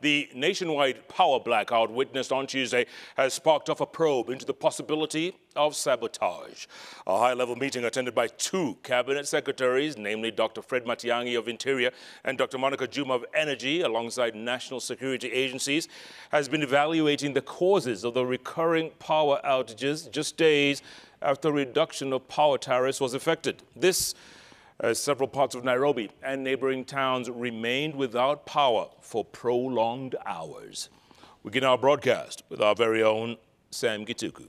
The nationwide power blackout witnessed on Tuesday has sparked off a probe into the possibility of sabotage. A high-level meeting attended by two cabinet secretaries, namely Dr. Fred Matiang'i of Interior and Dr. Monica Juma of Energy, alongside national security agencies, has been evaluating the causes of the recurring power outages just days after reduction of power tariffs was effected. This as several parts of Nairobi and neighboring towns remained without power for prolonged hours. We begin our broadcast with our very own Sam Gituku.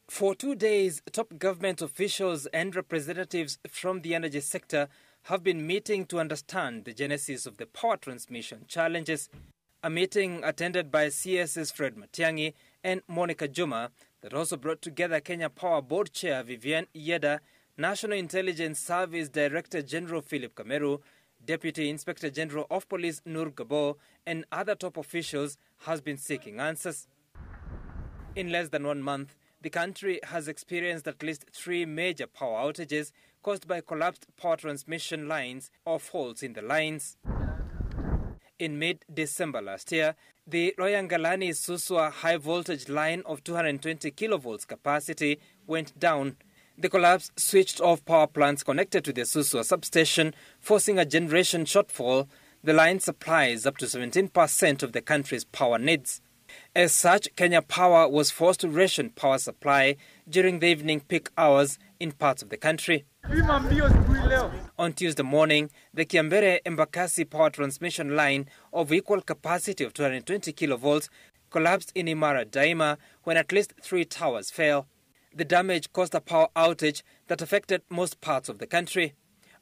For 2 days, top government officials and representatives from the energy sector have been meeting to understand the genesis of the power transmission challenges. A meeting attended by CS's Fred Matiang'i and Monica Juma that also brought together Kenya Power Board Chair Vivian Yeda, National Intelligence Service Director General Philip Kameru, Deputy Inspector General of Police Nur Gabo, and other top officials has been seeking answers. In less than 1 month, the country has experienced at least 3 major power outages caused by collapsed power transmission lines or faults in the lines. In mid-December last year, the Loyangalani-Suswa high-voltage line of 220 kilovolts capacity went down. The collapse switched off power plants connected to the Suswa substation, forcing a generation shortfall. The line supplies up to 17% of the country's power needs. As such, Kenya Power was forced to ration power supply during the evening peak hours in parts of the country. On Tuesday morning, the Kiambere-Embakasi power transmission line of equal capacity of 220 kilovolts collapsed in Imara Daima when at least 3 towers fell. The damage caused a power outage that affected most parts of the country.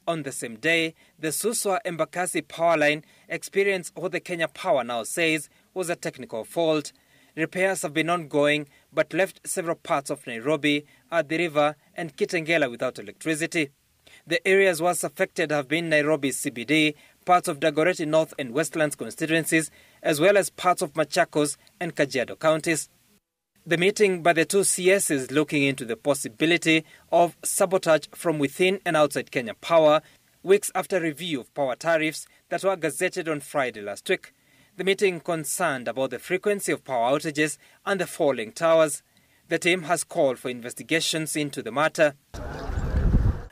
On the same day, the Suswa-Embakasi power line experienced what the Kenya Power now says was a technical fault. Repairs have been ongoing but left several parts of Nairobi, Athi River and Kitengela without electricity. The areas worst affected have been Nairobi CBD, parts of Dagoretti North and Westlands constituencies, as well as parts of Machakos and Kajiado counties. The meeting by the two CSs looking into the possibility of sabotage from within and outside Kenya Power, weeks after review of power tariffs that were gazetted on Friday last week. The meeting concerned about the frequency of power outages and the falling towers. The team has called for investigations into the matter.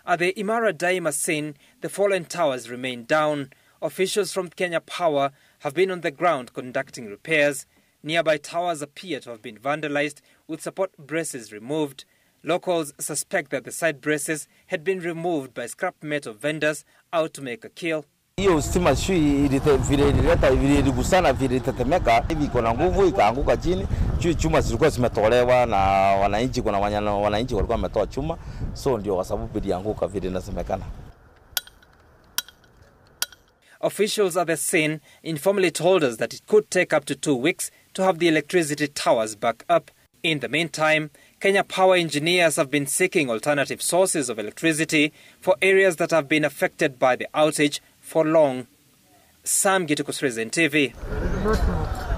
At the Imara Daima scene, the fallen towers remain down. Officials from Kenya Power have been on the ground conducting repairs. Nearby towers appear to have been vandalized, with support braces removed. Locals suspect that the side braces had been removed by scrap metal vendors out to make a kill. Hiyo stima shui vile iligusana vile itetemeka hivi iko na nguvu ikaanguka chini. Chuma zilikuwa zimetolewa na wananchi, kuna wananchi walikuwa wametoa chuma, so ndio kwa sababu ilianguka vile inasemekana. Officials at the scene informally told us that it could take up to 2 weeks to have the electricity towers back up. In the meantime, Kenya Power engineers have been seeking alternative sources of electricity for areas that have been affected by the outage for long. Sam Gituku, TV.